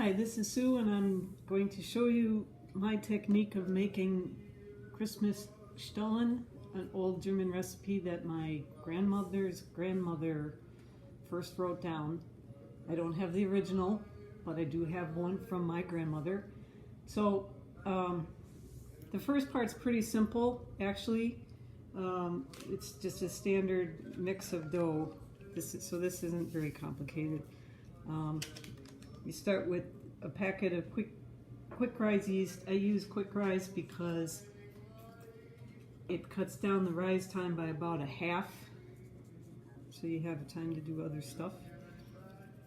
Hi, this is Sue, and I'm going to show you my technique of making Christmas Stollen, an old German recipe that my grandmother's grandmother first wrote down. I don't have the original, but I do have one from my grandmother. So the first part's pretty simple, actually. It's just a standard mix of dough. This isn't very complicated. You start with a packet of quick rise yeast. I use quick rise because it cuts down the rise time by about a half, so you have time to do other stuff.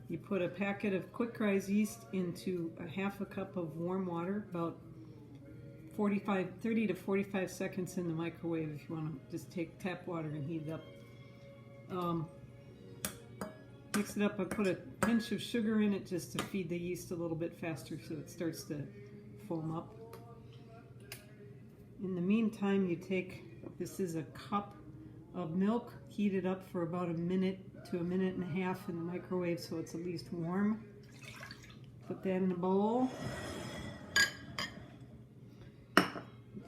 You put a packet of quick rise yeast into a half a cup of warm water, about 30 to 45 seconds in the microwave if you want to just take tap water and heat it up. Mix it up. I put a pinch of sugar in it just to feed the yeast a little bit faster so it starts to foam up. In the meantime, you take, this is a cup of milk, heat it up for about a minute to a minute and a half in the microwave so it's at least warm. Put that in a bowl.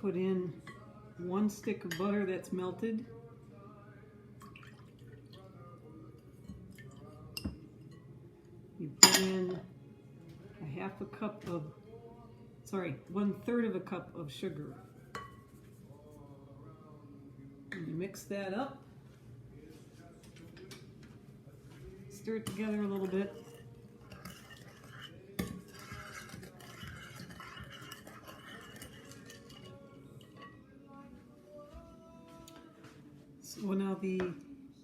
Put in 1 stick of butter that's melted. You put in a half a cup of, 1/3 of a cup of sugar. And you mix that up. Stir it together a little bit. So now the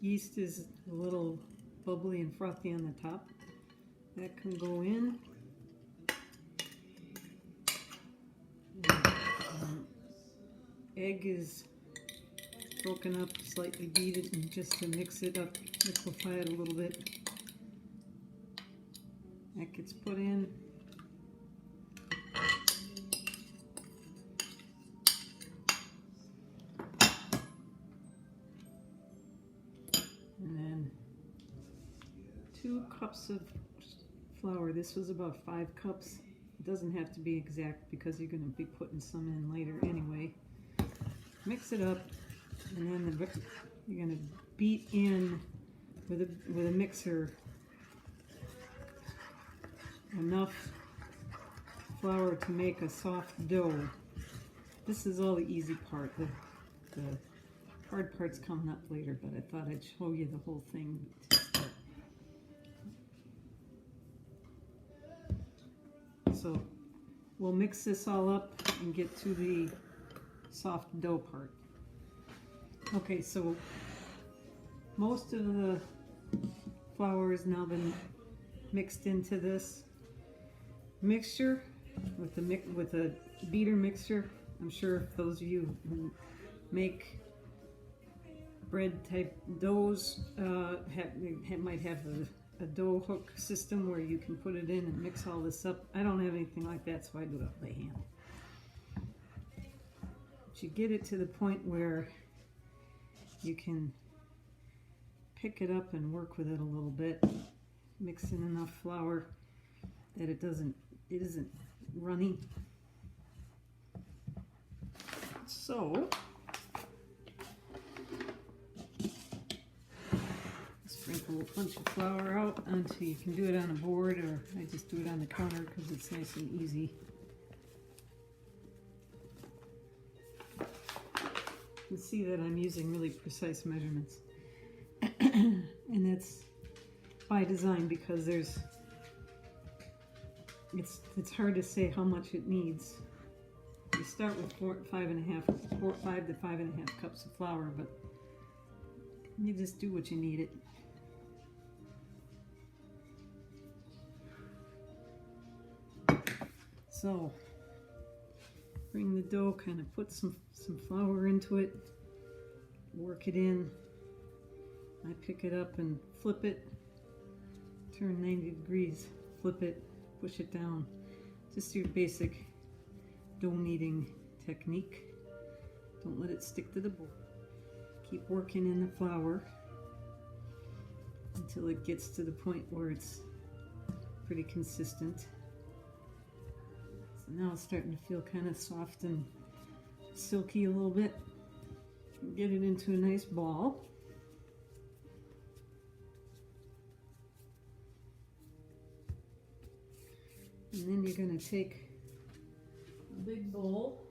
yeast is a little bubbly and frothy on the top. That can go in. Egg is broken up, slightly beat it, and just to mix it up, liquefy it a little bit. That gets put in. And then 2 cups of flour. This was about 5 cups. It doesn't have to be exact because you're going to be putting some in later anyway. Mix it up, and then you're going to beat in with a mixer enough flour to make a soft dough. This is all the easy part. The hard part's coming up later, but I thought I'd show you the whole thing. So we'll mix this all up and get to the soft dough part. Okay, so most of the flour has now been mixed into this mixture with a beater mixture. I'm sure those of you who make bread type doughs might have a dough hook system where you can put it in and mix all this up. I don't have anything like that, so I do it by hand. But you get it to the point where you can pick it up and work with it a little bit, mix in enough flour that it isn't runny. So sprinkle a bunch of flour out until you can do it on a board, or I just do it on the counter because it's nice and easy. You can see that I'm using really precise measurements. And that's by design because it's hard to say how much it needs. You start with 5 to 5.5 cups of flour, but you just do what you need it. So, bring the dough, kind of put some flour into it, work it in. I pick it up and flip it, turn 90 degrees, flip it, push it down. Just your basic dough kneading technique. Don't let it stick to the board. Keep working in the flour until it gets to the point where it's pretty consistent. So now it's starting to feel kind of soft and silky a little bit. Get it into a nice ball. And then you're going to take a big bowl,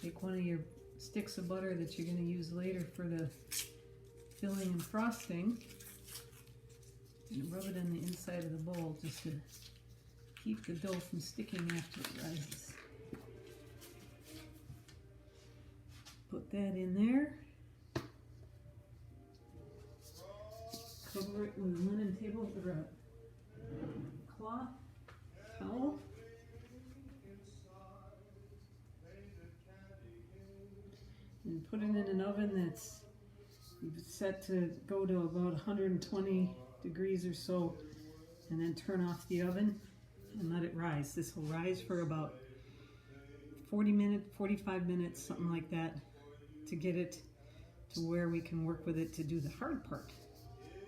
take one of your sticks of butter that you're going to use later for the filling and frosting, and rub it on the inside of the bowl just to keep the dough from sticking after it rises. Put that in there. Cover it with a linen table or a cloth towel. And put it in an oven that's set to go to about 120 degrees or so, and then turn off the oven and let it rise. This will rise for about 40 minutes, 45 minutes, something like that, to get it to where we can work with it to do the hard part.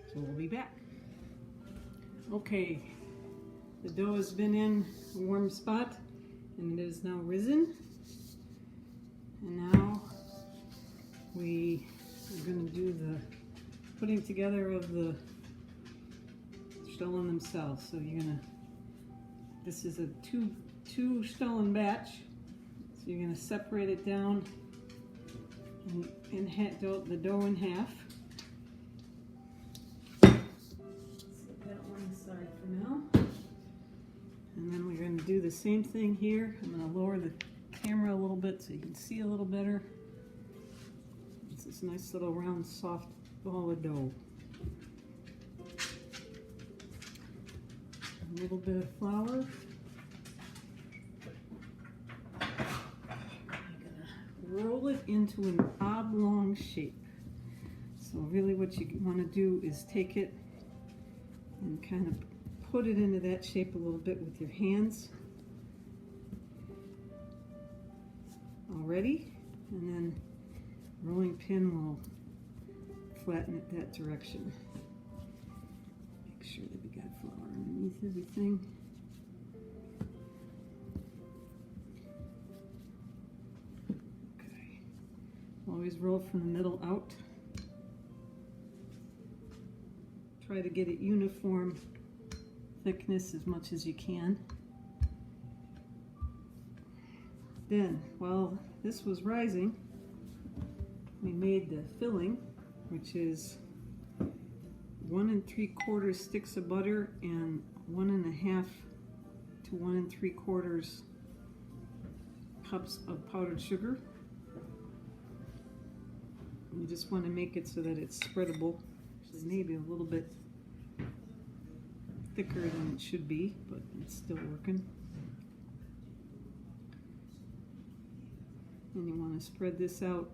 So we'll be back. Okay, the dough has been in a warm spot and it is now risen. And now we are going to do the putting together of the Stollen themselves. So you're going to, this is a two Stollen batch. So you're going to separate it down and the dough in half. Set that one aside for now. And then we're going to do the same thing here. I'm going to lower the camera a little bit so you can see a little better. It's this nice little round soft ball of dough. A little bit of flour. Roll it into an oblong shape. So really what you want to do is take it and kind of put it into that shape a little bit with your hands already, and then rolling pin will flatten it that direction. Make sure that we got flour underneath everything. Always roll from the middle out. Try to get it uniform thickness as much as you can. Then, while this was rising, we made the filling, which is 1 3/4 sticks of butter and 1 1/2 to 1 3/4 cups of powdered sugar. You just want to make it so that it's spreadable. So maybe a little bit thicker than it should be, but it's still working. And you want to spread this out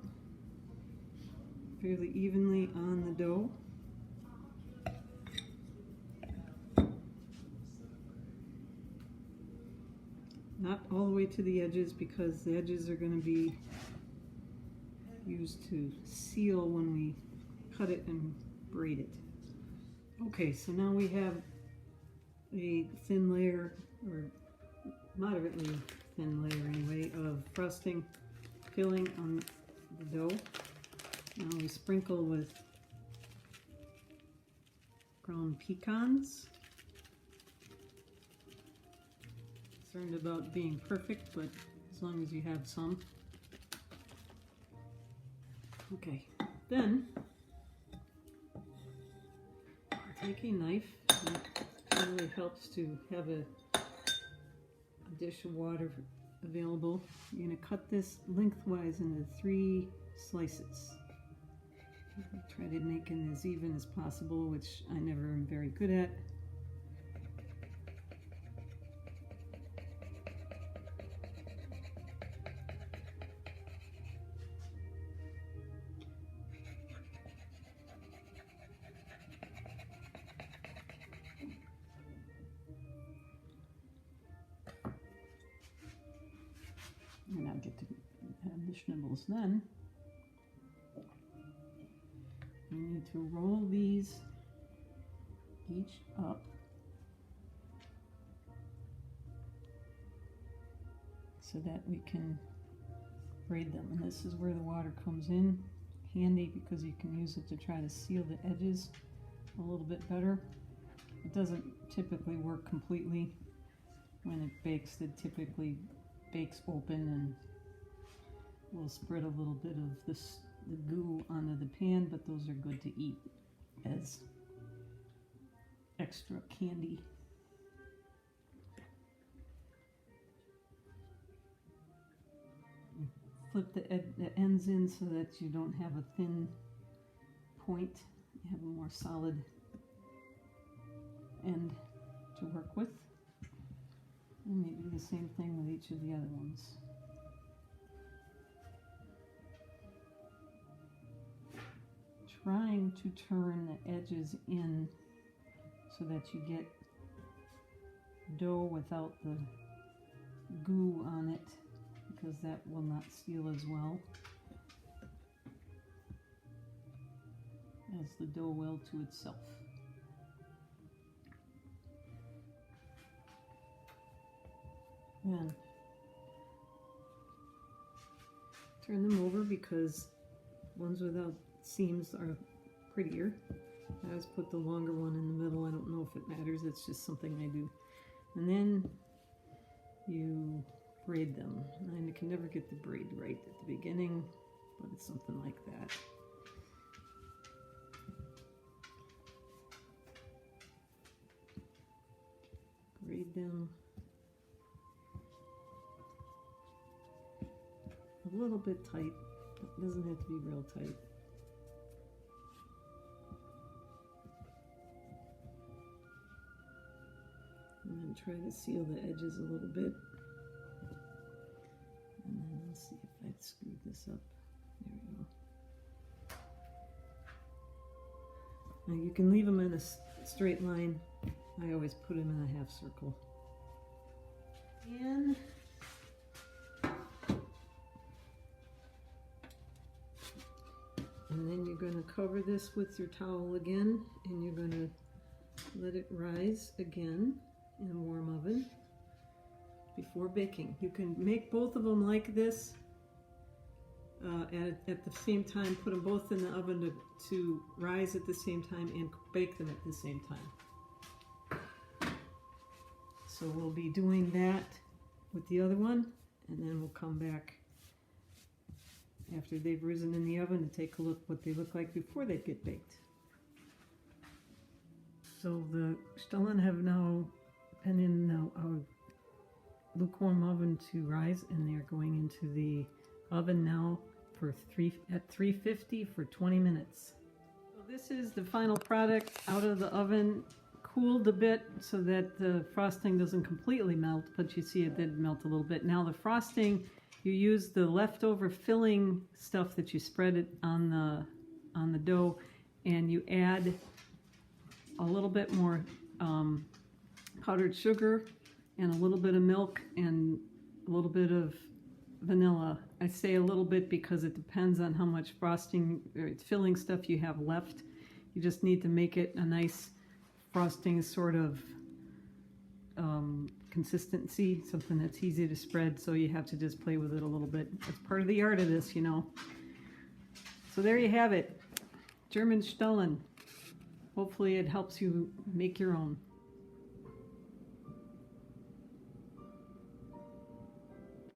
fairly evenly on the dough. Not all the way to the edges, because the edges are going to be used to seal when we cut it and braid it. Okay, so now we have a thin layer, or moderately thin layer anyway, of frosting filling on the dough. Now we sprinkle with ground pecans. Concerned about being perfect, but as long as you have some. Okay, then take a knife. It really helps to have a dish of water available. You're going to cut this lengthwise into 3 slices. Try to make it as even as possible, which I never am very good at. And I'll get to have the schnibbles then. You need to roll these each up so that we can braid them. And this is where the water comes in handy, because you can use it to try to seal the edges a little bit better. It doesn't typically work completely. When it bakes, it typically bakes open and will spread a little bit of the goo onto the pan, but those are good to eat as extra candy. Flip the ends in so that you don't have a thin point. You have a more solid end to work with. And maybe the same thing with each of the other ones. Trying to turn the edges in so that you get dough without the goo on it, because that will not seal as well as the dough will to itself. Then turn them over, because ones without seams are prettier. I always put the longer one in the middle. I don't know if it matters, it's just something I do. And then you braid them. And I can never get the braid right at the beginning, but it's something like that. Braid them a little bit tight. It doesn't have to be real tight. And then try to seal the edges a little bit. And then I'll see if I screwed this up. There we go. Now you can leave them in a straight line. I always put them in a half circle. And then you're going to cover this with your towel again, and you're going to let it rise again in a warm oven before baking. You can make both of them like this at the same time. Put them both in the oven to rise at the same time and bake them at the same time. So we'll be doing that with the other one, and then we'll come back after they've risen in the oven to take a look what they look like before they get baked. So the Stollen have now been in a lukewarm oven to rise, and they're going into the oven now for 350 for 20 minutes. So this is the final product out of the oven, cooled a bit so that the frosting doesn't completely melt, but you see it did melt a little bit. Now the frosting, you use the leftover filling stuff that you spread it on the dough, and you add a little bit more powdered sugar and a little bit of milk and a little bit of vanilla. I say a little bit because it depends on how much frosting or filling stuff you have left. You just need to make it a nice frosting sort of consistency, something that's easy to spread, so you have to just play with it a little bit. That's part of the art of this, you know. So there you have it, German Stollen. Hopefully it helps you make your own.